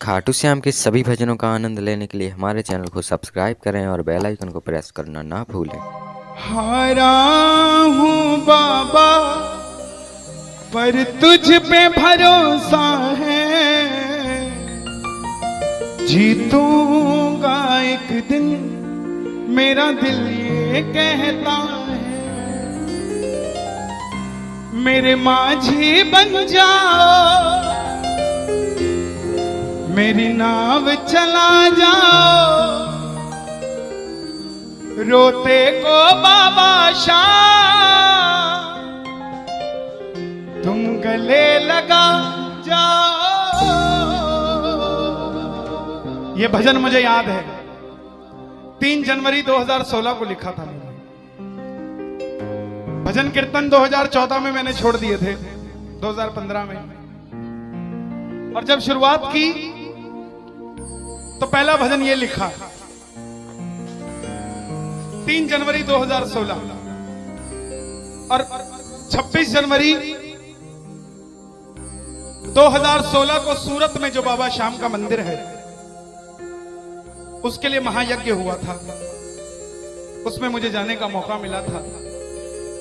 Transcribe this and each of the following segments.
खाटू श्याम के सभी भजनों का आनंद लेने के लिए हमारे चैनल को सब्सक्राइब करें और बेल आइकन को प्रेस करना ना भूलें। हारा हूँ बाबा पर तुझ पे भरोसा है, जीतूंगा एक दिन मेरा दिल ये कहता है। मेरे माझी बन जाओ, मेरी नाव चला जाओ, रोते को बाबा शाम तुम गले लगा जाओ। ये भजन मुझे याद है, 3 जनवरी 2016 को लिखा था मैंने। भजन कीर्तन 2014 में मैंने छोड़ दिए थे, 2015 में। और जब शुरुआत की तो पहला भजन ये लिखा 3 जनवरी 2016। और 26 जनवरी 2016 को सूरत में जो बाबा श्याम का मंदिर है, उसके लिए महायज्ञ हुआ था। उसमें मुझे जाने का मौका मिला था।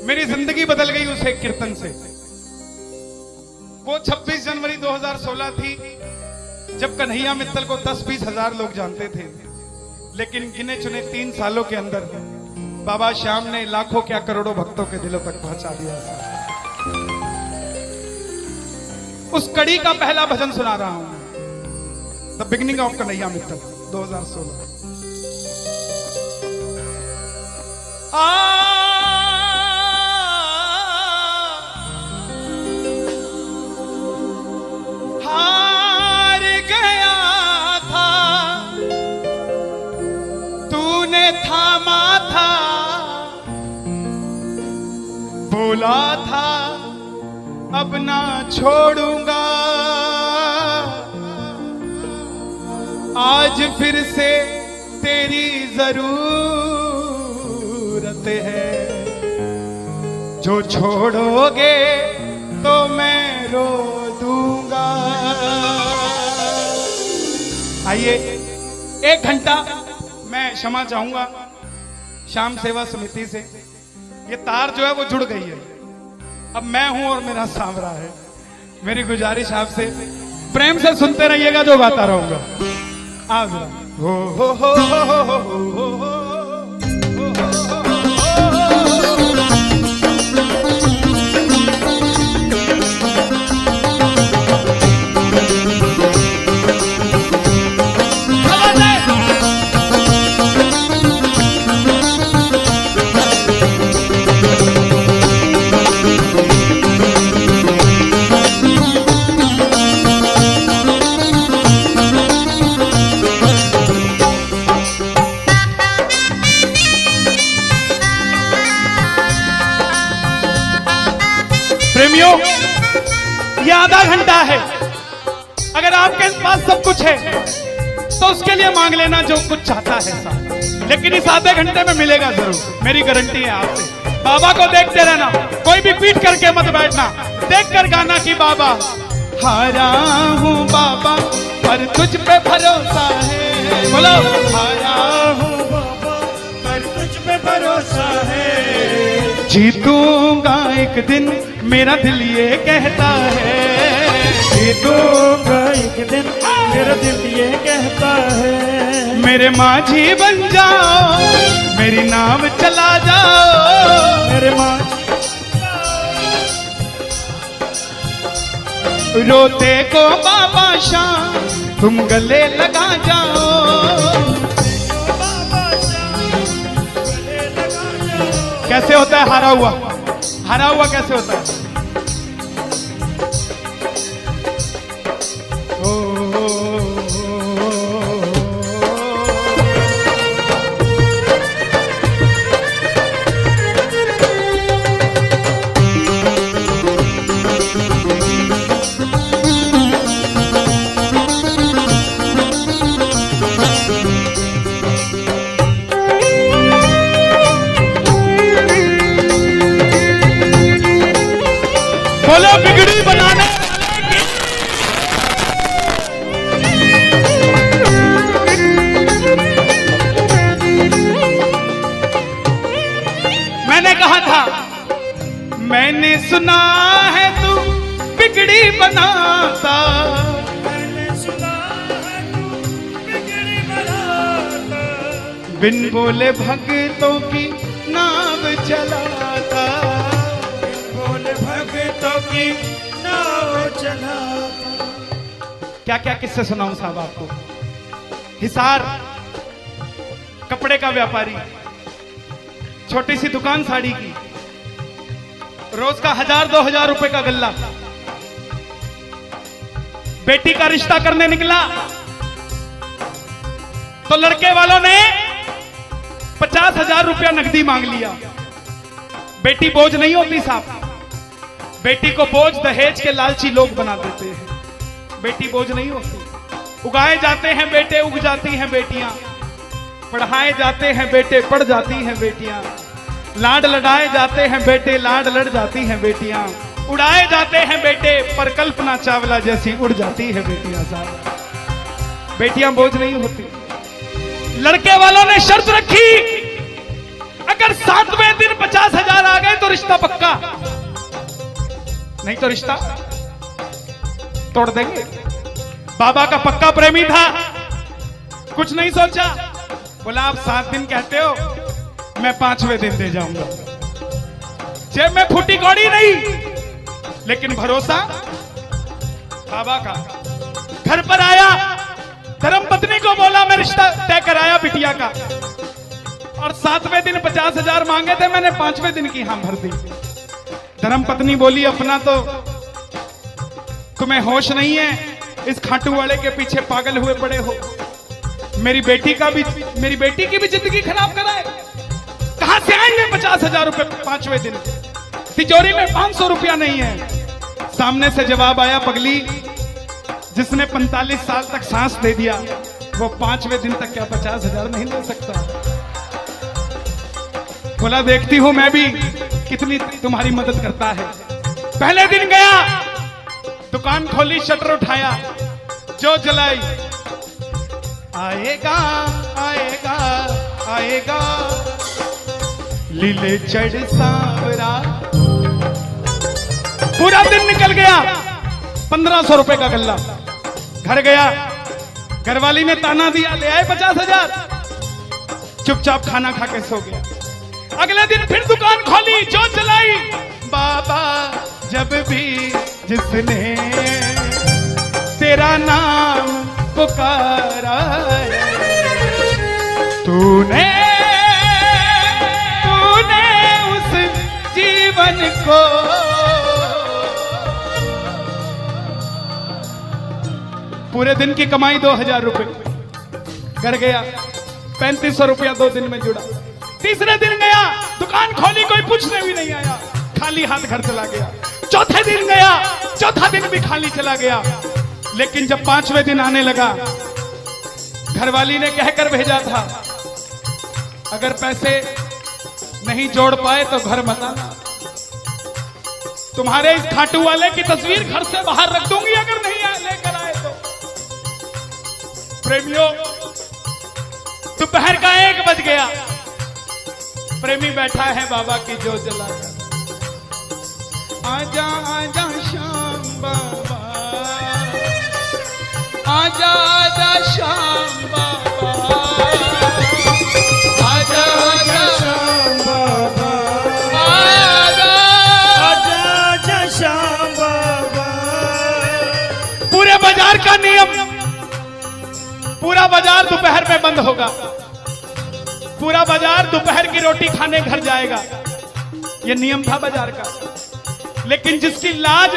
मेरी जिंदगी बदल गई उस एक कीर्तन से। वो 26 जनवरी 2016 थी जब कन्हैया मित्तल को 10-20 हजार लोग जानते थे, लेकिन गिने चुने 3 सालों के अंदर बाबा श्याम ने लाखों क्या करोड़ों भक्तों के दिलों तक पहुंचा दिया। उस कड़ी का पहला भजन सुना रहा हूं, the beginning of Kanhaiya Mittal 2016। हार गया था तूने थामा था, बोला था अब ना छोड़ूंगा, आज फिर से तेरी जरूरत है, जो छोड़ोगे तो मैं रो दूंगा। आइए 1 घंटा मैं क्षमा चाहूंगा श्याम सेवा समिति से। ये तार जो है वो जुड़ गई है, अब मैं हूं और मेरा सांवरा है। मेरी गुजारिश आपसे, प्रेम से सुनते रहिएगा, जो गाता रहूंगा। आ जरा हो। प्रेमियों, ये आधा घंटा है। अगर आपके पास सब कुछ है तो उसके लिए मांग लेना जो कुछ चाहता है साहब, लेकिन इस आधे घंटे में मिलेगा जरूर, मेरी गारंटी है आपसे। बाबा को देखते रहना, कोई भी पीट करके मत बैठना, देख कर गाना कि बाबा हारा हूँ बाबा पर तुझ पे भरोसा है। बोलो हारा हूँ बाबा पर तुझ पे भरोसा है, जीतूंगा एक दिन मेरा दिल ये कहता है, जीतूंगा एक दिन मेरा दिल ये कहता है। मेरे माझी बन जाओ, मेरी नाव चला जाओ, मेरे माझी रोते को बाबा श्याम तुम गले लगा जाओ। कैसे होता है हारा हुआ? हारा हुआ कैसे होता है? सुना है तू बिगड़ी बनाता, मैंने सुना है तू बिगड़ी बनाता, बिन बोले भक्तों की नाव चलाता, बोले भक्तों की नाव चलाता। क्या क्या किस्से सुनाऊं साहब आपको। हिसार कपड़े का व्यापारी, छोटी सी दुकान साड़ी की, रोज का 1000-2000 रुपए का गल्ला। बेटी का रिश्ता करने निकला तो लड़के वालों ने 50,000 रुपया नकदी मांग लिया। बेटी बोझ नहीं होती साहब, बेटी को बोझ दहेज के लालची लोग बना देते हैं। बेटी बोझ नहीं होती, उगाए जाते हैं बेटे, उग जाती हैं बेटियां, पढ़ाए जाते हैं बेटे, पढ़ जाती हैं बेटियां, लाड लड़ाए जाते हैं बेटे, लाड लड़ जाती हैं बेटियां, उड़ाए जाते हैं बेटे, पर कल्पना चावला जैसी उड़ जाती है बेटियां साहब। बेटियां बोझ नहीं होती। लड़के वालों ने शर्त रखी, अगर 7वें दिन 50,000 आ गए तो रिश्ता पक्का, नहीं तो रिश्ता तोड़ देंगे। बाबा का पक्का प्रेमी था, कुछ नहीं सोचा, बोला आप 7 दिन कहते हो, मैं 5वें दिन दे जाऊंगा। जेब में फूटी कौड़ी नहीं, लेकिन भरोसा बाबा का। घर पर आया, धर्म पत्नी को बोला मैं रिश्ता तय कराया बिटिया का, और 7वें दिन 50,000 मांगे थे, मैंने 5वें दिन की हां भर दी। धर्म पत्नी बोली अपना तो तुम्हें होश नहीं है, इस खाटू वाले के पीछे पागल हुए पड़े हो। मेरी बेटी की भी जिंदगी खराब कराए। कहां से आएंगे 50,000 रुपए 5वें दिन? तिजोरी में 500 रुपया नहीं है। सामने से जवाब आया, पगली जिसने 45 साल तक सांस दे दिया, वो 5वें दिन तक क्या 50,000 नहीं दे सकता? बोला देखती हूं मैं भी कितनी तुम्हारी मदद करता है। पहले दिन गया, दुकान खोली, शटर उठाया, जो जलाई, आएगा आएगा आएगा लीले चढ़ सांवरा। पूरा दिन निकल गया, 1500 रुपए का गल्ला। घर गया, घरवाली ने ताना दिया, ले आए 50,000, चुपचाप खाना खा के सो गया। अगले दिन फिर दुकान खोली, जो चलाई, बाबा जब भी जिसने तेरा नाम पुकारा तूने उस जीवन को पूरे दिन की कमाई 2,000 रुपए। घर गया, 3500 रुपया 2 दिन में जुड़ा। तीसरे दिन गया, दुकान खोली, कोई पूछने भी नहीं आया, खाली हाथ घर चला गया। चौथे दिन गया, चौथा दिन भी खाली चला गया। लेकिन जब 5वें दिन आने लगा, घरवाली ने कहकर भेजा था, अगर पैसे नहीं जोड़ पाए तो घर मत आना, तुम्हारे इस खाटू वाले की तस्वीर घर से बाहर रख दूंगी अगर नहीं लेकर आए तो। प्रेमियों, दोपहर का 1 बज गया, प्रेमी बैठा है बाबा की जोत जलाकर। आजा आजा श्याम बाबा, आजा आजा श्याम बाबा, आजा आजा श्याम बाबा, आजा आजा आजा श्याम बाबा। पूरे बाजार का नियम, पूरा बाजार दोपहर में बंद होगा, पूरा बाजार दोपहर की रोटी खाने घर जाएगा। यह नियम था बाजार का। लेकिन जिसकी लाज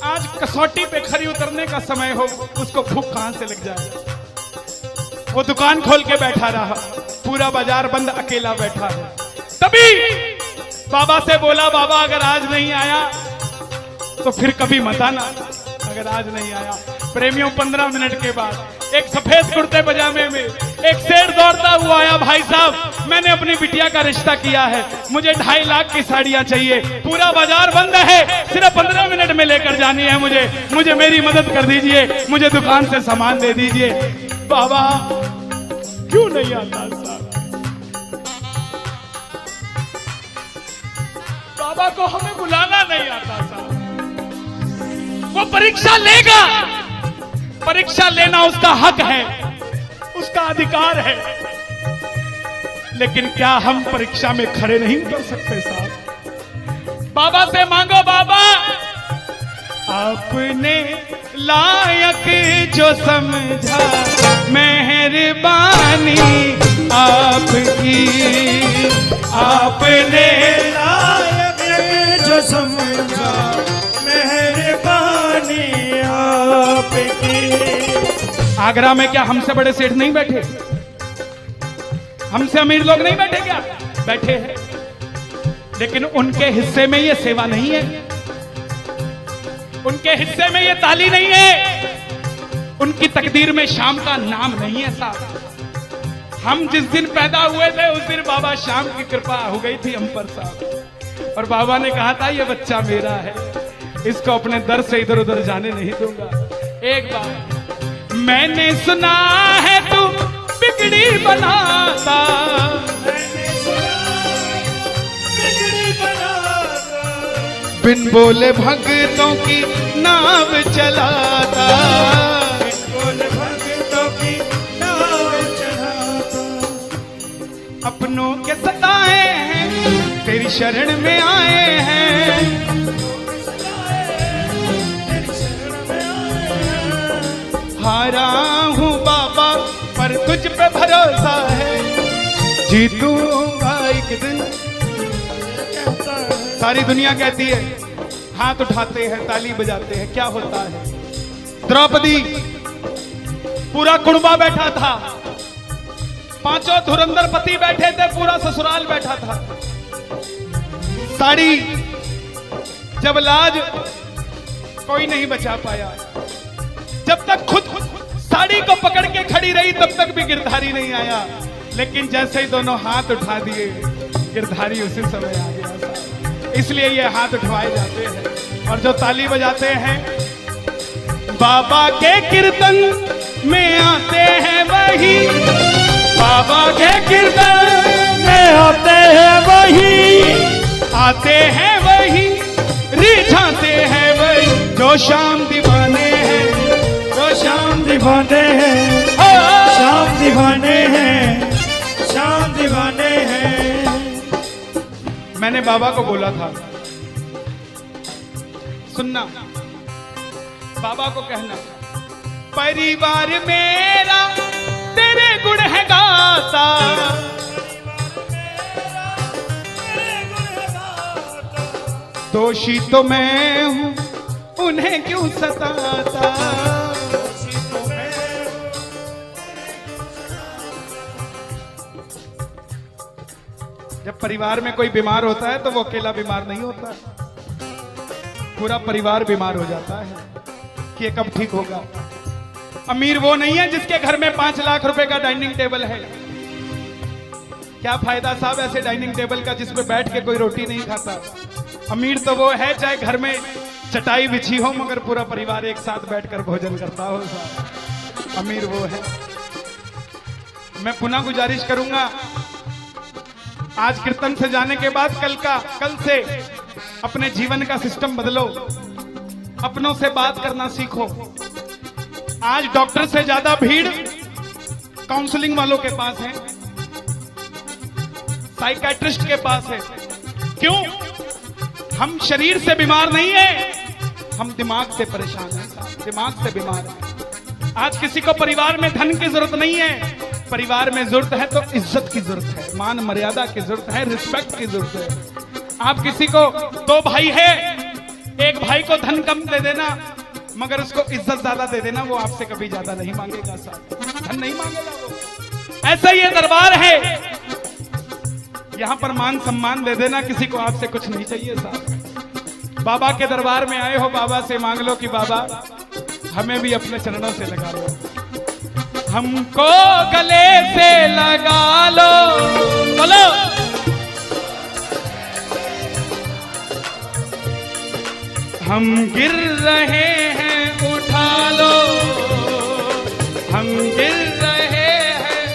आज कसौटी पे खरी उतरने का समय हो, उसको भूख कहां से लग जाए। वो दुकान खोल के बैठा रहा, पूरा बाजार बंद, अकेला बैठा है। तभी बाबा से बोला, बाबा अगर आज नहीं आया तो फिर कभी मत आना, अगर आज नहीं आया। प्रेमियों, 15 मिनट के बाद एक सफेद कुर्ते पजामे में एक शेर दौड़ता हुआ आया, भाई साहब मैंने अपनी बिटिया का रिश्ता किया है, मुझे 2.5 लाख की साड़ियां चाहिए, पूरा बाजार बंद है, सिर्फ 15 मिनट में लेकर जानी है मुझे मेरी मदद कर दीजिए, मुझे दुकान से सामान दे दीजिए। बाबा क्यों नहीं आता साहब? बाबा को हमें बुलाना नहीं आता साहब। वो परीक्षा लेगा, परीक्षा लेना उसका हक है, उसका अधिकार है, लेकिन क्या हम परीक्षा में खड़े नहीं उतर सकते साहब? बाबा से मांगो, बाबा आपने लायक जो समझा, मेहरबानी आपकी, आपने लायक जो समझा, मेहरबानी आपकी। आगरा में क्या हमसे बड़े सेठ नहीं बैठे? हमसे अमीर लोग नहीं बैठे क्या? बैठे हैं, लेकिन उनके हिस्से में ये सेवा नहीं है, उनके हिस्से में ये ताली नहीं है, उनकी तकदीर में शाम का नाम नहीं है साहब। हम जिस दिन पैदा हुए थे उस दिन बाबा शाम की कृपा हो गई थी हम पर साहब, और बाबा ने कहा था ये बच्चा मेरा है, इसको अपने दर से इधर उधर जाने नहीं दूंगा। एक बार मैंने सुना है तू बिगड़ी बनाता, बिगड़ी बनाता, बिन बोले भक्तों की नाव चलाता, बोल भक्तों की नाव चढ़ाता। अपनों के सताए हैं तेरी शरण में आए हैं, हारा हूँ बाबा पर तुझ पे भरोसा है, जीतूंगा एक दिन। सारी दुनिया कहती है, हाथ उठाते हैं, ताली बजाते हैं, क्या होता है? द्रौपदी पूरा कुड़बा बैठा था, पांचों धुरंधर पति बैठे थे, पूरा ससुराल बैठा था। साड़ी जब लाज कोई नहीं बचा पाया, जब तक खुद साड़ी को पकड़ के खड़ी रही तब तक भी गिरधारी नहीं आया, लेकिन जैसे ही दोनों हाथ उठा दिए गिरधारी उसी समय आ गया। इसलिए ये हाथ उठवाए जाते हैं और जो ताली बजाते हैं बाबा के कीर्तन में आते हैं वही, बाबा के कीर्तन में आते हैं वही, आते हैं वही, रिझाते हैं वही, जो शाम दीवाने हैं, जो शाम दीवाने हैं, शाम दीवाने हैं, शाम दीवाने हैं। मैंने बाबा को बोला था, सुनना, बाबा को कहना, परिवार मेरा तेरे गुण है गाता, दोषी तो मैं हूं उन्हें क्यों सताता। जब परिवार में कोई बीमार होता है तो वो अकेला बीमार नहीं होता, पूरा परिवार बीमार हो जाता है कि ये कब ठीक होगा। अमीर वो नहीं है जिसके घर में 5 लाख रुपए का डाइनिंग टेबल है। क्या फायदा साहब ऐसे डाइनिंग टेबल का जिसपे बैठ के कोई रोटी नहीं खाता। अमीर तो वो है चाहे घर में चटाई बिछी हो मगर पूरा परिवार एक साथ बैठकर भोजन करता हो साहब, अमीर वो है। मैं पुनः गुजारिश करूंगा, आज कीर्तन से जाने के बाद कल से अपने जीवन का सिस्टम बदलो, अपनों से बात करना सीखो। आज डॉक्टर से ज्यादा भीड़ काउंसलिंग वालों के पास है, साइकियाट्रिस्ट के पास है। क्यों? हम शरीर से बीमार नहीं है, हम दिमाग से परेशान हैं, दिमाग से बीमार हैं। आज किसी को परिवार में धन की जरूरत नहीं है, परिवार में जरूरत है तो इज्जत की जरूरत है, मान मर्यादा की जरूरत है, रिस्पेक्ट की जरूरत है। आप किसी को 2 भाई है, एक भाई को धन कम दे देना मगर उसको इज्जत ज्यादा दे देना, वो आपसे कभी ज्यादा नहीं मांगेगा साहब, धन नहीं मांगेगा वो। ऐसा ये दरबार है, यहां पर मान सम्मान दे देना, किसी को आपसे कुछ नहीं चाहिए साहब। बाबा के दरबार में आए हो, बाबा से मांग लो कि बाबा हमें भी अपने चरणों से लगा लो, हमको गले से लगा लो, बोलो हम गिर रहे हैं उठा लो, हम गिर रहे हैं,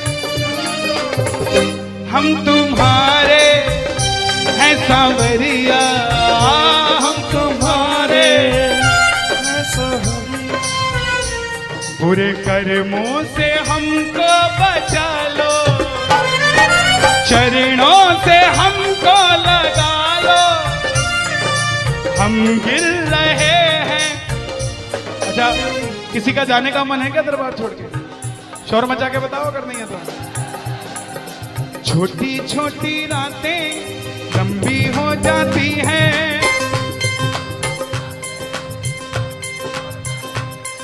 हम तुम्हारे हैं सांवरिया। बुरे कर्मों से हमको बचा लो, चरणों से हमको लगा लो, हम गिर रहे हैं। अच्छा, किसी का जाने का मन है क्या दरबार छोड़ के? शोर मचा के बताओ अगर नहीं है तो। छोटी छोटी रातें लंबी हो जाती हैं,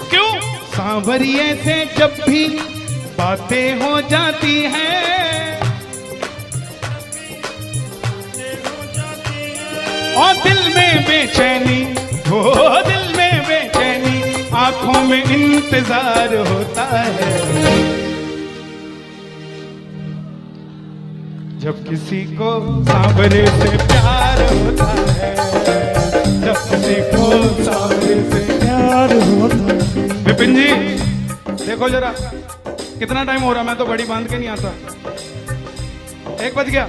क्यों? सांवरिये से जब भी बातें हो जाती हैं, और दिल में बेचैनी, हो दिल में बेचैनी, आंखों में इंतजार होता है। जब किसी को सांवरे से प्यार होता है, जब किसी को सांवरे से प्यार होता है। विपिन जी देखो जरा कितना टाइम हो रहा, मैं तो घड़ी बांध के नहीं आता। 1 बज गया।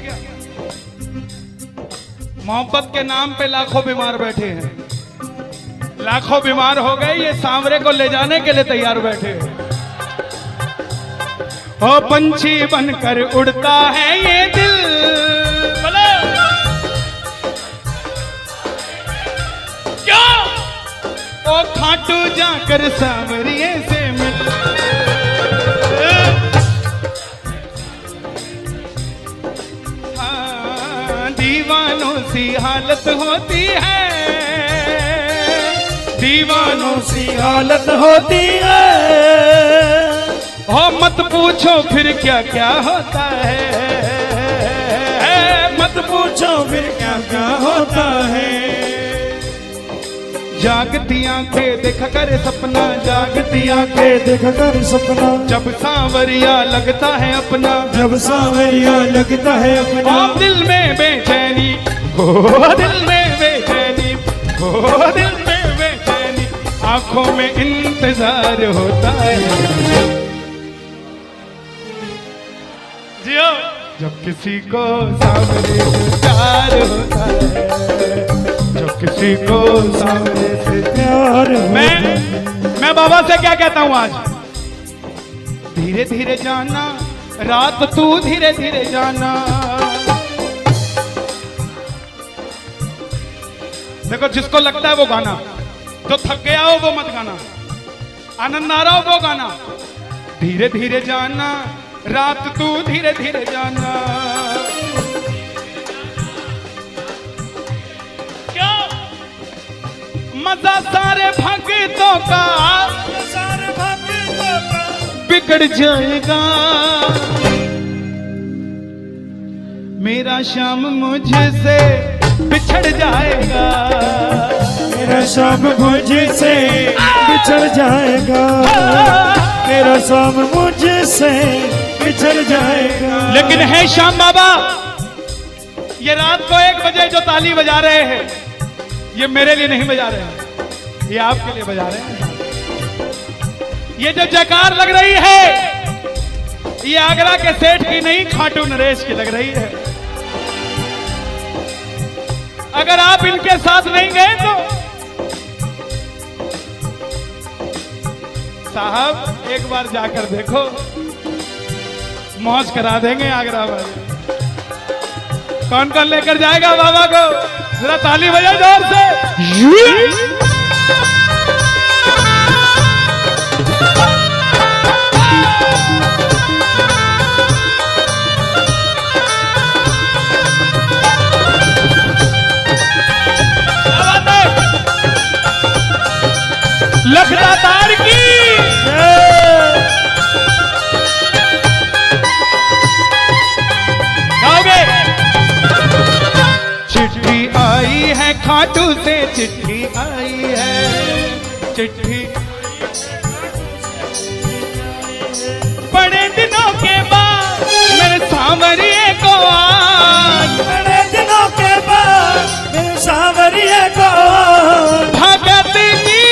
मोहब्बत के नाम पे लाखों बीमार बैठे हैं, लाखों बीमार हो गए, ये सांवरे को ले जाने के लिए तैयार बैठे हैं। ओ पंछी बनकर उड़ता है ये दिल, क्या? ओ खाटू जाकर सांवरिये से मिल, दीवानों सी हालत होती है, दीवानों सी हालत होती है। हो मत पूछो फिर क्या क्या होता है, मत पूछो फिर क्या क्या होता है। जागती आंखें देखा कर सपना, जागती आंखें देखा कर सपना, जब सांवरिया लगता है अपना, जब सांवरिया लगता है अपना। और दिल में बेचैनी, हो दिल में बेचैनी, हो दिल में बेचैनी, आंखों में इंतजार होता है। जियो जब किसी को सांवरे से प्यार होता है, जब किसी को सांवरे से प्यार मैं बाबा से क्या कहता हूं आज? धीरे धीरे जाना, रात तू धीरे धीरे जाना। देखो जिसको लगता है वो गाना, जो थक गया हो वो मत गाना, आनंद आ रहा हो वो गाना। धीरे धीरे जाना, रात तू धीरे धीरे जाना। क्या मजा सारे भक्तों का, सारे भक्तों का बिगड़ जाएगा। मेरा श्याम मुझसे बिछड़ जाएगा, मेरा शाम मुझसे बिछड़ जाएगा, मेरा शाम मुझसे बिछड़ जाएगा। लेकिन है श्याम बाबा, ये रात को 1 बजे जो ताली बजा रहे हैं, ये मेरे लिए नहीं बजा रहे हैं, ये आपके लिए बजा रहे हैं। ये जो जयकार लग रही है, ये आगरा के सेठ की नहीं, खाटू नरेश की लग रही है। अगर आप इनके साथ नहीं गए तो साहब एक बार जाकर देखो, मौज करा देंगे आगरा वाले। कौन कौन लेकर जाएगा बाबा को? जरा ताली बजाओ जोर से। लखदातार की गाओगे? चिट्ठी आई है खाटू से, चिट्ठी आई है, चिट्ठी बड़े दिनों के बाद मेरे सांवरिये को आज, बड़े दिनों के बाद मेरे सांवरिये को भगत की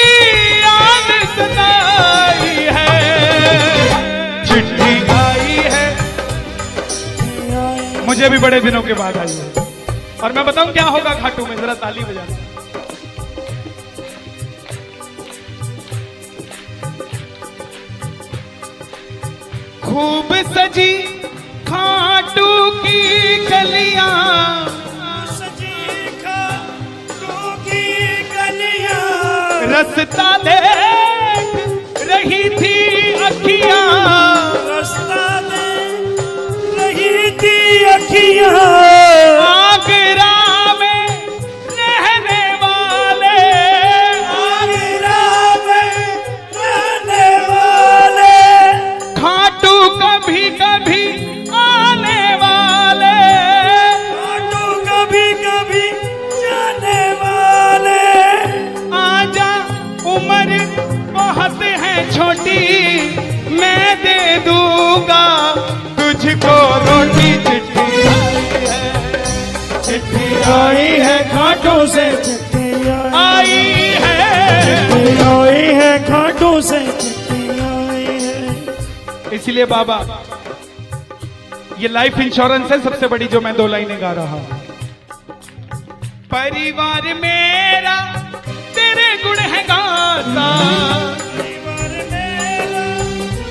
याद सताई है। चिट्ठी आई है, मुझे भी बड़े दिनों के बाद आई है। और मैं बताऊं क्या होगा खाटू में, जरा ताली बजा। खूब सजी खाटू की गलियां, सजी खाटू की गलियां, रास्ता देख रही थी अखियां, रास्ता देख रही थी अखियां, आगरा में रहने वाले, आगरा में रहने वाले, खाटू कभी कभी आने वाले, खाटू कभी कभी जाने वाले, आजा उम्र बहुत है छोटी, मैं दे दूंगा तुझको रोटी। चिट्ठी आई है खाटू से, चिट्ठी आई है, आई है खाटू से, चिट्ठी आई है। इसलिए बाबा ये लाइफ इंश्योरेंस है सबसे बड़ी जो मैं 2 लाइनें गा रहा हूं। परिवार मेरा तेरे गुण है गाता, परिवार मेरा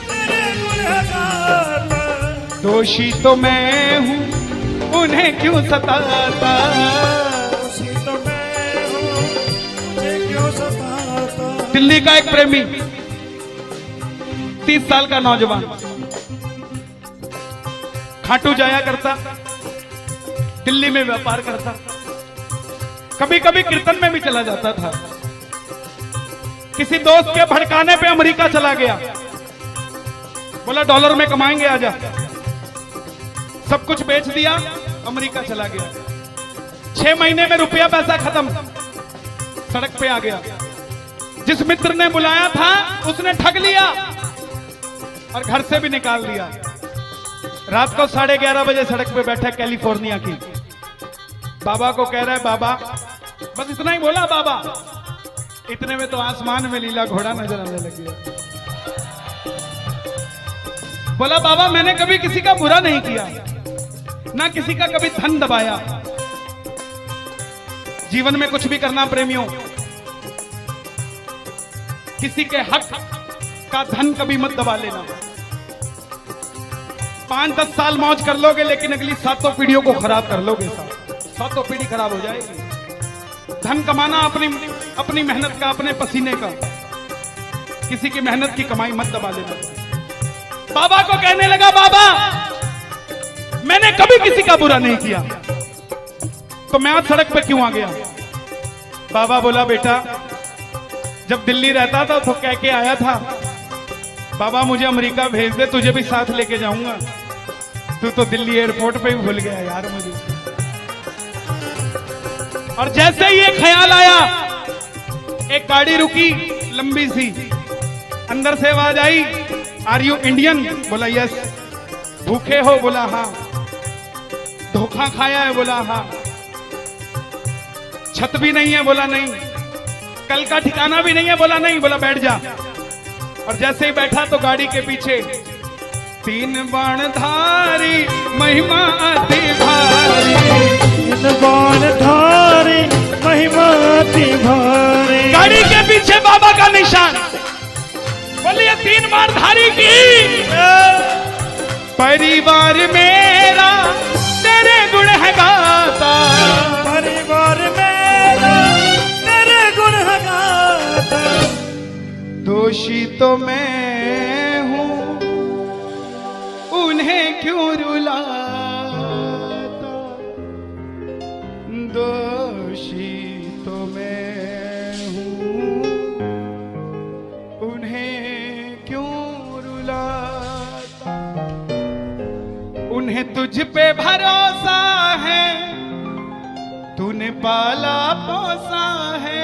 तेरे गुण है गाता, दोषी तो मैं हूं उन्हें क्यों सताता, दोषी तो मैं हूं, मुझे क्यों सताता। दिल्ली का एक प्रेमी 30 साल का नौजवान खाटू जाया करता, दिल्ली में व्यापार करता, कभी कभी कीर्तन में भी चला जाता था। किसी दोस्त के भड़काने पे अमेरिका चला गया, बोला डॉलर में कमाएंगे आजा, सब कुछ बेच दिया, अमेरिका चला गया। 6 महीने में रुपया पैसा खत्म, सड़क पे आ गया। जिस मित्र ने बुलाया था उसने ठग लिया और घर से भी निकाल दिया। रात को 11:30 बजे सड़क पे बैठा कैलिफोर्निया की, बाबा को कह रहा है बाबा, बस इतना ही बोला बाबा, इतने में तो आसमान में लीला घोड़ा नजर आने लग गया। बोला बाबा मैंने कभी किसी का बुरा नहीं किया, ना किसी का कभी धन दबाया। जीवन में कुछ भी करना प्रेमियों, किसी के हक का धन कभी मत दबा लेना। 5-10 साल मौज कर लोगे लेकिन अगली 7 पीढ़ियों को खराब कर लोगे। 7 पीढ़ी खराब हो जाएगी। धन कमाना अपनी मेहनत का, अपने पसीने का, किसी की मेहनत की कमाई मत दबा लेना। बाबा को कहने लगा बाबा मैंने कभी किसी का बुरा नहीं किया, तो मैं आज सड़क पे क्यों आ गया। बाबा बोला बेटा जब दिल्ली रहता था तो कह के आया था बाबा मुझे अमेरिका भेज दे, तुझे भी साथ लेके जाऊंगा। तू तो दिल्ली एयरपोर्ट पे ही भूल गया यार मुझे। और जैसे ही ये ख्याल आया, एक गाड़ी रुकी लंबी सी, अंदर से आवाज आई आर यू इंडियन? बोला यस। भूखे हो? बोला हाँ। धोखा खाया है? बोला हाँ। छत भी नहीं है? बोला नहीं। कल का ठिकाना भी नहीं है? बोला नहीं। बोला बैठ जा। और जैसे ही बैठा तो गाड़ी के पीछे 3 बाणधारी महिमा अति भारी, 3 बाणधारी महिमा अति भारी। गाड़ी के पीछे बाबा का निशान। बोलिए 3 बाणधारी की। परिवार मेरा तेरे गुण है गाता, परिवार मेरा तेरे गुण है गाता। दोषी तो मैं हूं उन्हें क्यों रुलाता, दोषी तो मैं हूं उन्हें क्यों रुलाता। उन्हें तुझ पे भरोसा है, तूने पाला पोसा है।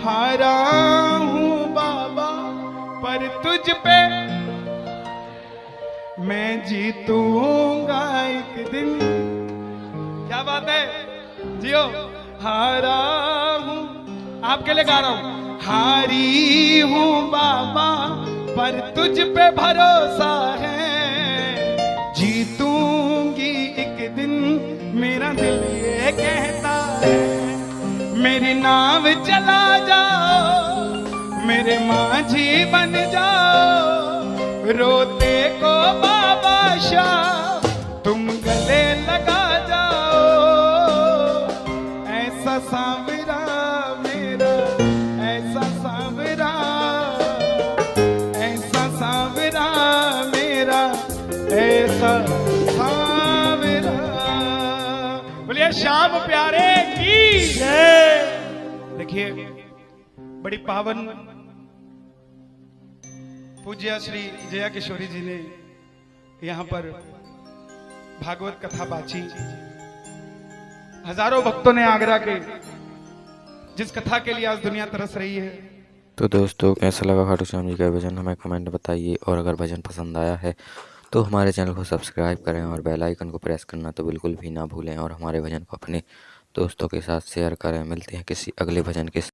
हारा हूं बाबा पर तुझ पे मैं जीतूंगा एक दिन। क्या बात है, जियो। हारा हूं, आपके लिए गा रहा हूं। हारी हूं बाबा पर तुझ पे भरोसा है, जीतूंगी एक दिन मेरा दिल ये कहता है। मेरी नाव चला जाओ, मेरे माझी बन जाओ, रोते को बाबा शाह तुम गले लगा जाओ, ऐसा सांवरा मेरा, ऐसा सांवरा, ऐसा सांवरा मेरा, ऐसा सांवरा। बोलिए श्याम प्यारे की जय। देखिए बड़ी पावन पूज्य श्री जया किशोरी जी ने यहाँ पर भागवत कथा बाची। हजारों भक्तों ने आगरा के जिस कथा के लिए आज दुनिया तरस रही है। तो दोस्तों कैसा लगा खाटू श्याम जी का भजन हमें कमेंट बताइए, और अगर भजन पसंद आया है तो हमारे चैनल को सब्सक्राइब करें और बेल आइकन को प्रेस करना तो बिल्कुल भी ना भूलें, और हमारे भजन को अपने दोस्तों के साथ शेयर करें। मिलते हैं किसी अगले भजन के